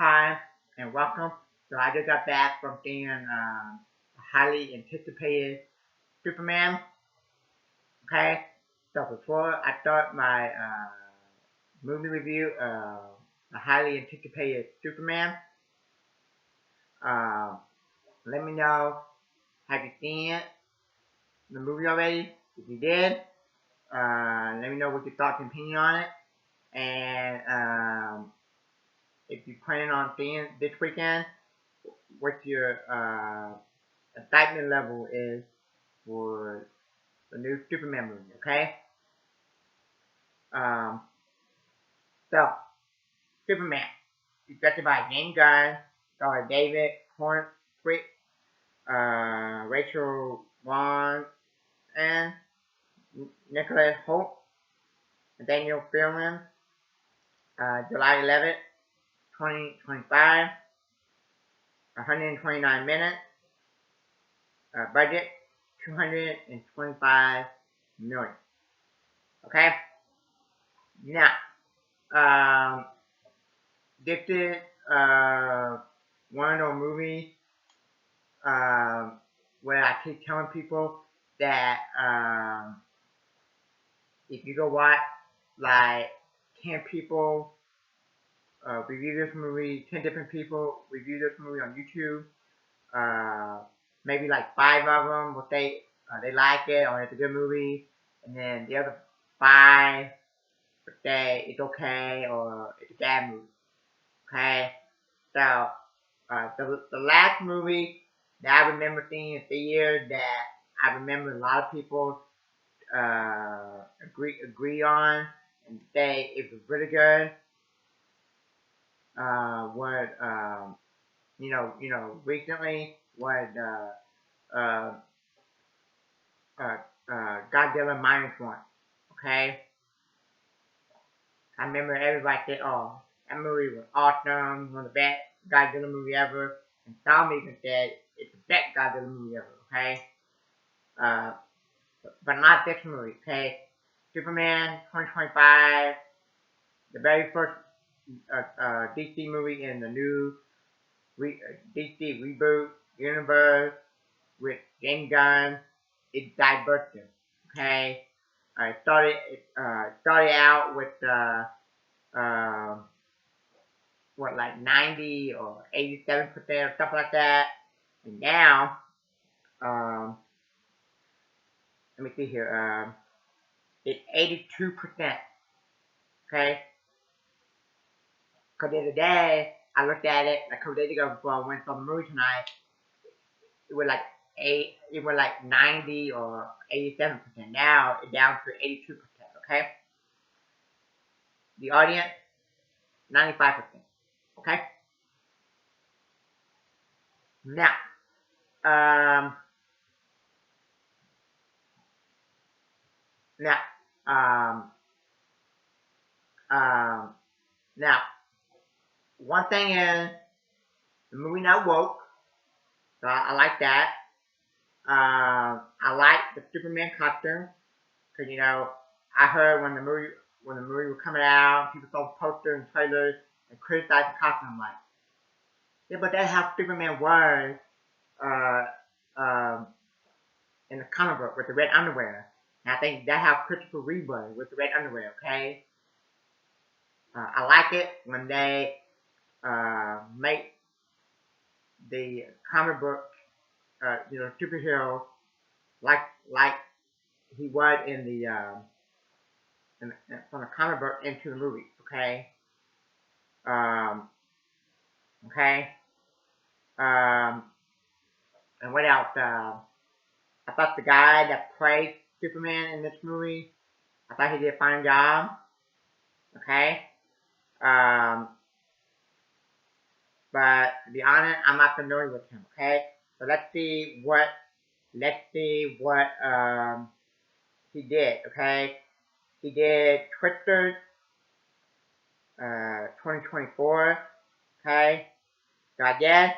Hi, and welcome. So I just got back from seeing a highly anticipated Superman. Okay, so before I start my movie review of a highly anticipated Superman, uh, let me know, have you seen it, the movie already? If you did, let me know what your thoughts and opinion on it. And if you're planning on seeing it this weekend, what your excitement level is for the new Superman movie, okay? Um, so, Superman, directed by James Gunn, starring David Cornswick, Rachel Vaughn, and Nicholas Holt, Daniel Fillman, July 11th, 2025, 129 minutes, budget, 225 million, okay? Now, um, this is one of those movies where I keep telling people that if you go watch like 10 people review this movie, 10 different people review this movie on YouTube, maybe like 5 of them will say they like it or it's a good movie, and then the other 5 would say it's okay or it's a bad movie. Okay, so the last movie that I remember seeing in theaters that I remember a lot of people agree on and say it was really good was recently was uh, uh, Godzilla minus one. Okay, I remember everybody said, "Oh, that movie was awesome, one of the best Godzilla movie ever," and some even said it's the best Godzilla movie ever. Okay, uh, but not this movie. Okay, Superman 2025, the very first DC movie in the new DC reboot universe with James Gunn. It's diverse. Okay, started out with uh, what like 90 or 87% or stuff like that, and now let me see here, it's 82%. Okay, because the other day I looked at it like a couple days ago before I went to the movie tonight. It was like 90 or 87%. Now it's down to 82%. Okay, the audience 95%. Okay, now um now um um now one thing is the movie not woke, so I like that. I like the Superman costume because I heard when the movie was coming out, people saw the poster and trailers and criticized the costume. I'm like, yeah, but that's how Superman was uh, um, in the comic book with the red underwear. And I think that's how Christopher Reeve was with the red underwear. Okay, I like it when they make the comic book, superhero like like he was in the from the comic book into the movie. Okay, um, okay, um, and what else? I thought the guy that played Superman in this movie, I thought he did a fine job. Okay, um, but to be honest, I'm not familiar with him. Okay, so let's see what he did. Okay, he did Twister 2024. Okay, so I guess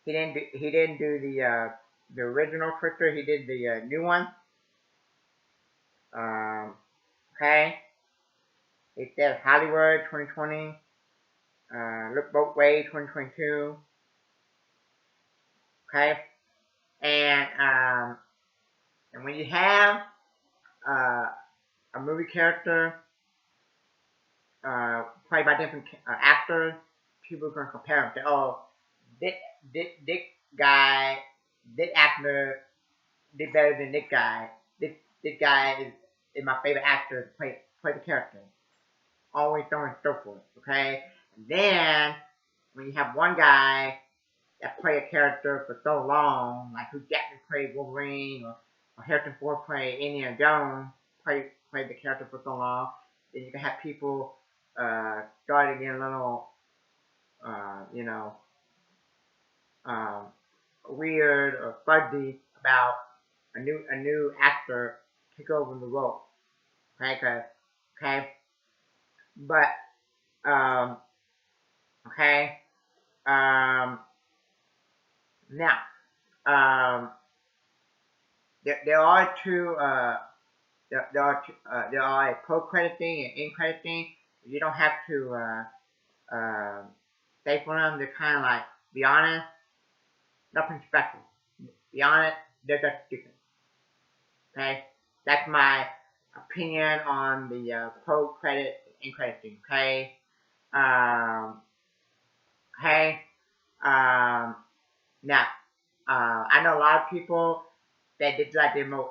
he didn't do the original Twister. He did the new one. Um, okay, it says Hollywood 2020. Look Both Ways 2022. Okay, and when you have uh, a movie character played by different actors, people are going to compare them. Say, oh, this, this guy, this actor did better than this guy. This guy is my favorite actor to play the character. Always so on and so forth. Okay, and then when you have one guy that play a character for so long, like Hugh Jackman played Wolverine, or Harrison Ford played Indiana Jones, played the character for so long, then you can have people starting getting a little, you know, um, weird or fuzzy about a new actor take over the role. Okay, okay, but um, okay, um, now there are two there are a pro-credit thing and in-credit thing. You don't have to stay for them. They're kind of like, be honest, nothing special. Be honest, they're just stupid. Okay? That's my opinion on the pro-credit and in-credit thing. Okay? Um, okay? Um, now, I know a lot of people that did like the most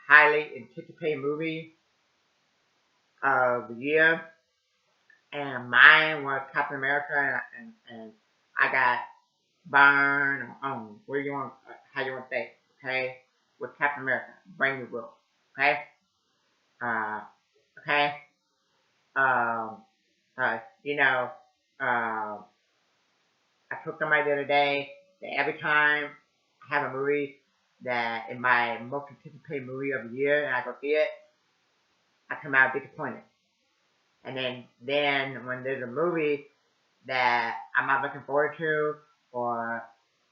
highly anticipated movie of the year, and mine was Captain America, and I got burned on where you want, how you want to say, okay, with Captain America, Brave New World, okay, uh, okay, um, you know, I took somebody the other day that every time I have a movie that is my most anticipated movie of the year, and I go see it, I come out disappointed. And then when there's a movie that I'm not looking forward to, or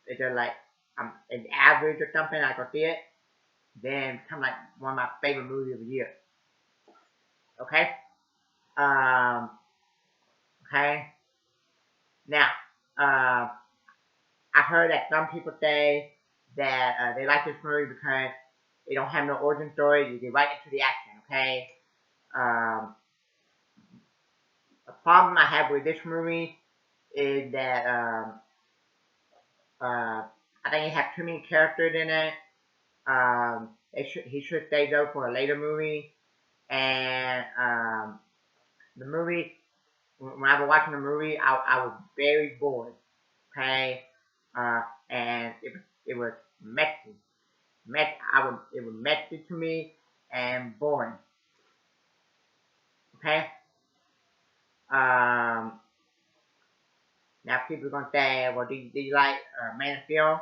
it's just like it's average or something, I go see it, then it becomes like one of my favorite movies of the year. Okay? Um, okay? Now, I heard that some people say that they like this movie because they don't have no origin story, you get right into the action, okay? Um, the problem I have with this movie is that I think it has too many characters in it. He should stay though for a later movie. And the movie, when I was watching the movie, I was very bored. Okay, and it was messy. It was messy to me and boring. Okay. Um, Now people are gonna say, well, did you like Man of Steel?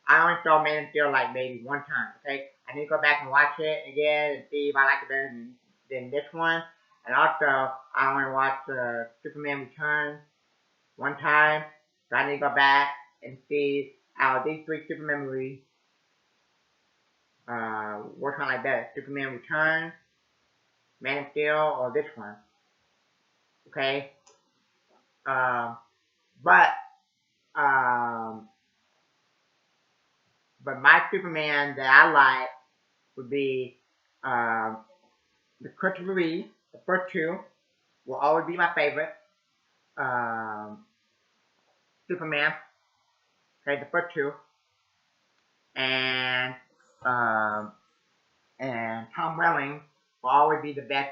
I only saw Man of Steel like maybe one time. Okay, I need to go back and watch it again and see if I like it better than this one. And also, I only watched Superman Returns one time, so I need to go back and see how these three Superman movies which one I like better, Superman Returns, Man of Steel, or this one. Okay, um, but um, but my Superman that I like would be um, the Christopher Reeve. The first two will always be my favorite. Um, Superman, okay, the first two, and um, and Tom Welling will always be the best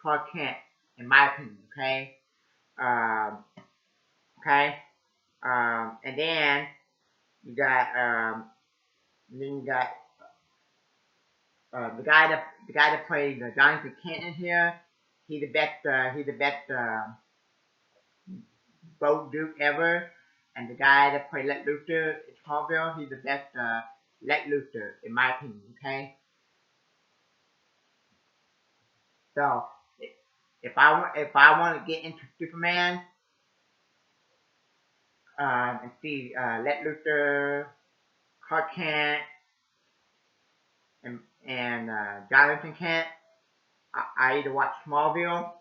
Clark Kent in my opinion. Okay, um, okay, and you got then you got the guy that played Jonathan Kent in here. He's the best. He's the best. Bo Duke ever, and the guy that played Lex Luthor in Smallville, he's the best Lex Luthor in my opinion. Okay, so if I want to get into Superman and see Lex Luthor, Clark Kent, and Jonathan Kent, I either watch Smallville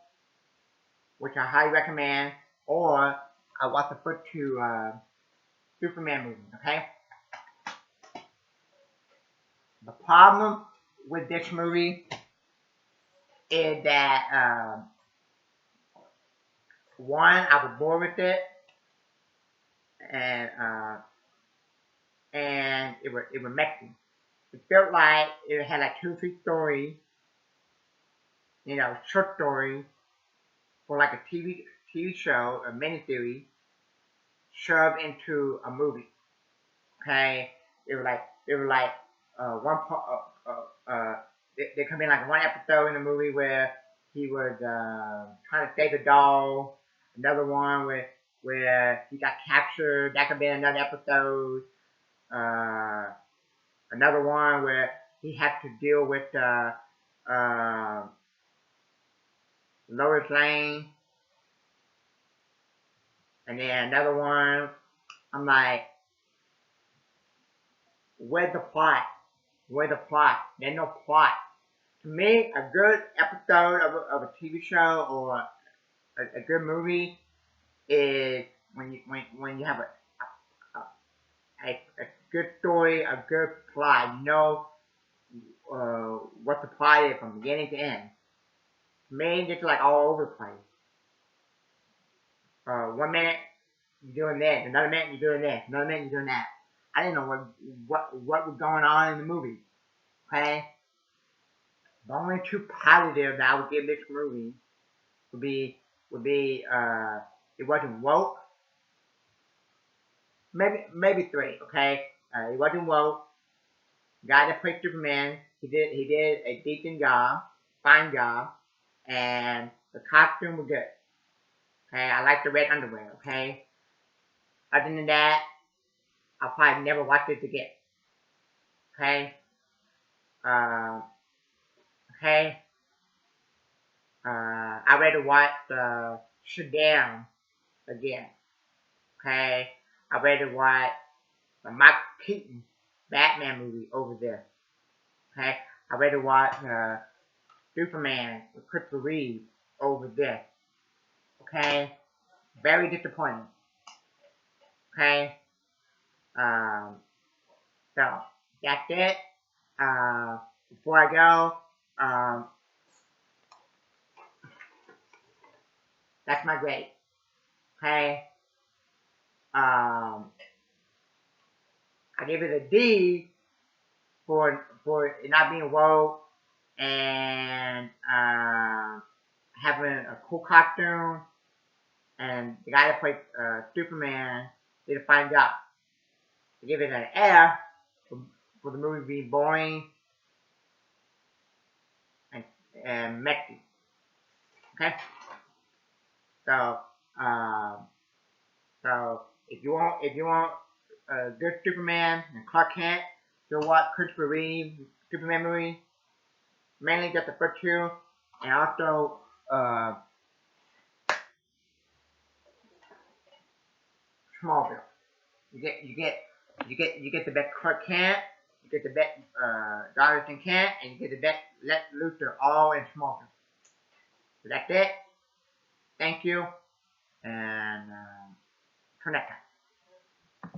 which I highly recommend, or I watch the first two Superman movies. Okay. The problem with this movie is that one, I was bored with it, and it was messy. It felt like it had like 2 or 3 stories, short stories for like a TV show, a miniseries, shoved into a movie. Okay, it was like one part. They come in like one episode in the movie where he was trying to save the doll. Another one where he got captured. That could be another episode. Uh, Another one where he had to deal with Lois Lane. And then another one. I'm like, where's the plot? Where's the plot? There's no plot. To me, a good episode of a TV show or a good movie is when you have a good story, a good plot. You know what the plot is from beginning to end. To me, it's like all over the place. 1 minute you're doing this, another minute you're doing this, another minute you're doing that. I didn't know what was going on in the movie. Okay, the only two positive that I would give this movie would be it wasn't woke. Maybe 3. Okay, it wasn't woke. The guy that played Superman, he did a decent job, fine job, and the costume was good. Okay, I like the red underwear. Okay, other than that, I'll probably never watch it again. Okay, uh, okay, I rather watch Shazam again. Okay, I rather watch the Mike Keaton Batman movie over there. Okay, I rather watch Superman with Christopher Reeve over there. Okay, very disappointing. Okay, um, so that's it. Before I go, that's my grade. Okay, I give it a D for it not being woke and having a cool costume, and the guy that played Superman did a fine job. I give it an F for the movie being boring and messy. Okay, so um, so if you want a good Superman and Clark Kent, you'll watch Christopher Reeve Superman movie. Mainly just the first two, and also Smallville. You get the best Clark Kent, you get the best Jonathan Kent, and you get the best Lex Luthor all in Smallville. So that's it. Thank you, and till next time.